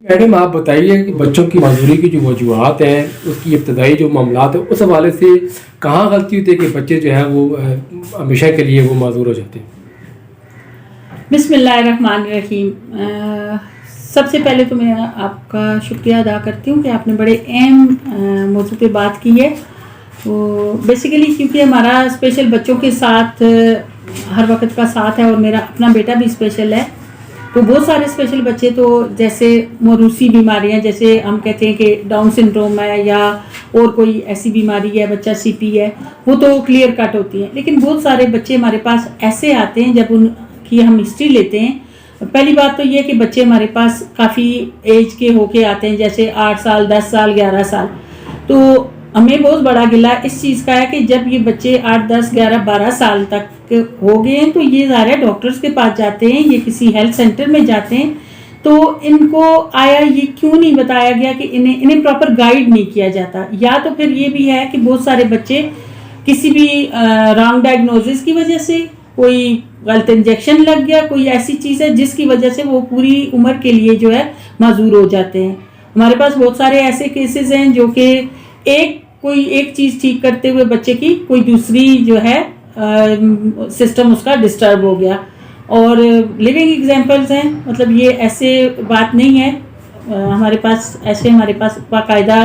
Madam آپ بتائیے کہ بچوں کی معذوری کی جو وجوہات ہیں، اس کی ابتدائی جو معاملات ہیں، اس حوالے سے کہاں غلطی ہوتی ہے کہ بچے جو ہے وہ ہمیشہ کے لیے وہ معذور ہو جاتے ہیں؟ بسم اللہ الرحمن الرحیم۔ سب سے پہلے تو میں آپ کا شکریہ ادا کرتی ہوں کہ آپ نے بڑے اہم موضوع پہ بات کی ہے۔ تو بیسیکلی کیونکہ ہمارا اسپیشل بچوں کے ساتھ ہر وقت کا ساتھ ہے، اور میرا اپنا بیٹا بھی اسپیشل ہے، تو بہت سارے اسپیشل بچے تو جیسے موروثی بیماریاں، جیسے ہم کہتے ہیں کہ ڈاؤن سنڈروم ہے یا اور کوئی ایسی بیماری ہے، بچہ سی پی ہے، وہ تو کلیئر کٹ ہوتی ہیں، لیکن بہت سارے بچے ہمارے پاس ایسے آتے ہیں جب ان کی ہم ہسٹری لیتے ہیں۔ پہلی بات تو یہ کہ بچے ہمارے پاس کافی ایج کے ہو کے آتے ہیں، جیسے 8 سال 10 سال 11 سال، تو ہمیں بہت بڑا گلہ اس چیز کا ہے کہ جب یہ بچے 8 10 11 12 سال تک ہو گئے ہیں تو یہ ظاہر ہے ڈاکٹرز کے پاس جاتے ہیں، یہ کسی ہیلتھ سینٹر میں جاتے ہیں، تو ان کو آیا یہ کیوں نہیں بتایا گیا کہ انہیں پراپر گائیڈ نہیں کیا جاتا، یا تو پھر یہ بھی ہے کہ بہت سارے بچے کسی بھی رانگ ڈائگنوزس کی وجہ سے، کوئی غلط انجیکشن لگ گیا، کوئی ایسی چیز ہے جس کی وجہ سے وہ پوری عمر کے لیے جو ہے معذور ہو جاتے ہیں۔ ہمارے پاس بہت سارے ایسے کیسز ہیں جو کہ کوئی ایک چیز ٹھیک کرتے ہوئے بچے کی کوئی دوسری جو ہے سسٹم اس کا ڈسٹرب ہو گیا، اور لیونگ ایگزامپلز ہیں، مطلب یہ ایسے بات نہیں ہے، ہمارے پاس باقاعدہ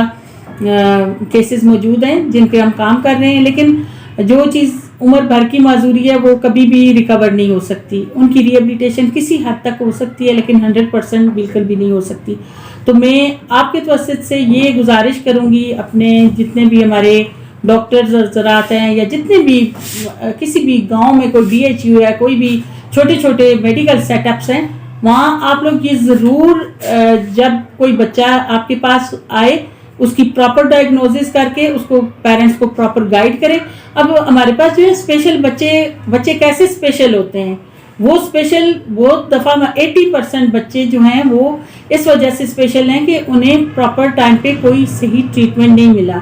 کیسز موجود ہیں جن پہ ہم کام کر رہے ہیں، لیکن جو چیز عمر بھر کی معذوری ہے وہ کبھی بھی ریکور نہیں ہو سکتی، ان کی ریہیبلیٹیشن کسی حد تک ہو سکتی ہے لیکن 100% بالکل بھی نہیں ہو سکتی۔ تو میں آپ کے توسط سے یہ گزارش کروں گی اپنے جتنے بھی ہمارے ڈاکٹرز اور زراعت ہیں، یا جتنے بھی کسی بھی گاؤں میں کوئی DHU ہے، کوئی بھی چھوٹے چھوٹے میڈیکل سیٹ اپس ہیں، وہاں آپ لوگ یہ ضرور جب کوئی بچہ آپ کے پاس آئے اس کی پراپر ڈائگنوزس کر کے اس کو پیرنٹس کو پراپر گائیڈ کریں۔ اب ہمارے پاس جو ہے اسپیشل بچے کیسے اسپیشل ہوتے ہیں، وہ اسپیشل بہت دفعہ 80% بچے جو ہیں وہ اس وجہ سے اسپیشل ہیں کہ انہیں پراپر ٹائم پہ کوئی صحیح ٹریٹمنٹ نہیں ملا،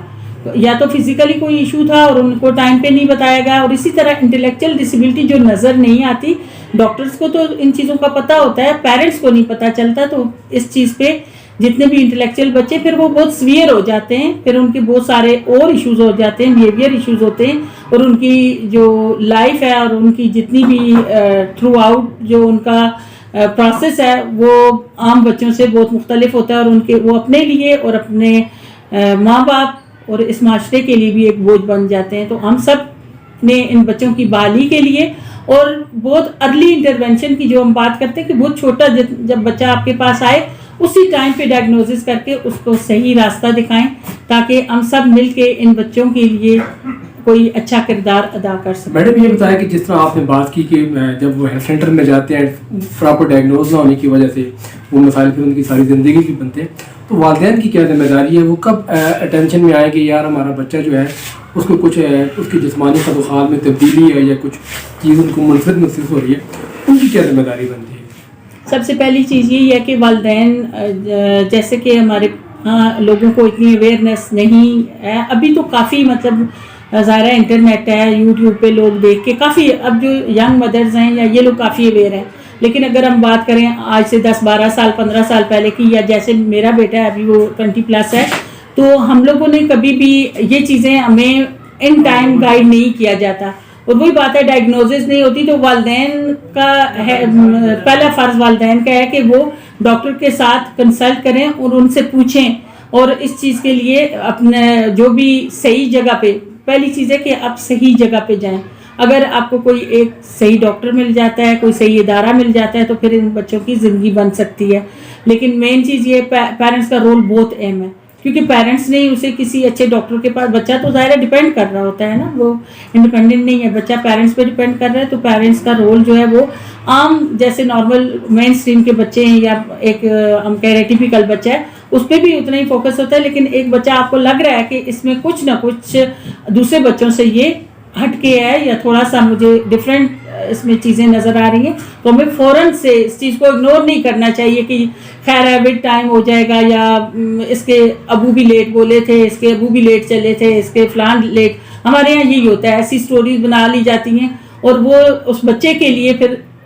یا تو فزیکلی کوئی ایشو تھا اور ان کو ٹائم پہ نہیں بتایا گیا، اور اسی طرح انٹلیکچوئل ڈسیبلٹی جو نظر نہیں آتی، ڈاکٹرز کو تو ان چیزوں کا پتہ ہوتا ہے، پیرنٹس کو نہیں پتہ چلتا، تو اس چیز پہ جتنے بھی انٹلیکچوئل بچے پھر وہ بہت سویئر ہو جاتے ہیں، پھر ان کے بہت سارے اور ایشوز ہو جاتے ہیں، بیہیویئر ایشوز ہوتے ہیں، اور ان کی جو لائف ہے اور ان کی جتنی بھی تھرو آؤٹ جو ان کا پروسیس ہے وہ عام بچوں سے بہت مختلف ہوتا ہے، اور ان کے وہ اپنے لیے اور اپنے ماں باپ اور اس معاشرے کے لیے بھی ایک بوجھ بن جاتے ہیں۔ تو ہم سب نے ان بچوں کی بحالی کے لیے اور بہت ارلی انٹرونشن کی جو ہم بات کرتے ہیں کہ بہت چھوٹا جب بچہ آپ کے پاس آئے اسی ٹائم پہ ڈائگنوزس کر کے اس کو صحیح راستہ دکھائیں، تاکہ ہم سب مل کے ان بچوں کے لیے کوئی اچھا کردار ادا کر سکیں۔ میڈم یہ بتایا کہ جس طرح آپ نے بات کی کہ جب وہ ہیلتھ سینٹر میں جاتے ہیں پراپر ڈائگنوز نہ ہونے کی وجہ سے وہ مسائل پھر ان کی ساری زندگی بھی بنتے ہیں، تو والدین کی کیا ذمہ داری ہے؟ وہ کب اٹینشن میں آئے کہ یار ہمارا بچہ جو ہے اس کو کچھ اس کی جسمانی خد و خال میں تبدیلی ہے یا کچھ چیز ان کو منفرد محسوس ہو رہی ہے، ان کی کیا ذمہ داری بنتی ہے؟ سب سے پہلی چیز یہی ہے کہ والدین، جیسے کہ ہمارے لوگوں کو اتنی اویئرنیس نہیں ہے ابھی، تو کافی مطلب ظاہر ہے انٹرنیٹ ہے، یوٹیوب پہ لوگ دیکھ کے کافی، اب جو ینگ مدرز ہیں یا یہ لوگ کافی اویئر ہیں، لیکن اگر ہم بات کریں آج سے 10 12 سال 15 سال پہلے کی، یا جیسے میرا بیٹا ہے ابھی وہ 20+ ہے، تو ہم لوگوں نے کبھی بھی یہ چیزیں ہمیں ان ٹائم گائیڈ نہیں کیا جاتا، اور وہی بات ہے ڈائگنوزس نہیں ہوتی، تو والدین کا پہلا فرض والدین کا ہے کہ وہ ڈاکٹر کے ساتھ کنسلٹ کریں اور ان سے پوچھیں، اور اس چیز کے لیے اپنے جو بھی صحیح جگہ پہ، پہلی چیز ہے کہ آپ صحیح جگہ پہ جائیں۔ اگر آپ کو کوئی ایک صحیح ڈاکٹر مل جاتا ہے، کوئی صحیح ادارہ مل جاتا ہے، تو پھر ان بچوں کی زندگی بن سکتی ہے، لیکن مین چیز یہ پیرنٹس کا رول بہت اہم ہے، کیونکہ پیرنٹس نے اسے کسی اچھے ڈاکٹر کے پاس، بچہ تو ظاہر ڈیپینڈ کر رہا ہوتا ہے نا، وہ انڈیپینڈنٹ نہیں ہے، بچہ پیرنٹس پہ ڈیپینڈ کر رہا ہے، تو پیرنٹس کا رول جو ہے وہ عام جیسے نارمل مین اسٹریم کے بچے ہیں یا ایک ہم کہہ رہے ٹیپیکل بچہ ہے اس پہ بھی اتنا ہی فوکس ہوتا ہے، لیکن ایک بچہ آپ کو لگ رہا ہے کہ اس میں کچھ نہ کچھ دوسرے بچوں سے یہ ہٹ کے ہے یا تھوڑا سا مجھے ڈفرینٹ اس میں چیزیں نظر آ رہی ہیں، تو ہمیں فوراً سے اس چیز کو اگنور نہیں کرنا چاہیے کہ خیر ہے بٹ ٹائم ہو جائے گا، یا اس کے ابو بھی لیٹ بولے تھے، اس کے ابو بھی لیٹ چلے تھے، اس کے فلان لیٹ، ہمارے یہاں یہی ہوتا ہے، ایسی سٹوریز بنا لی جاتی ہیں، اور وہ اس بچے کے لیے پھر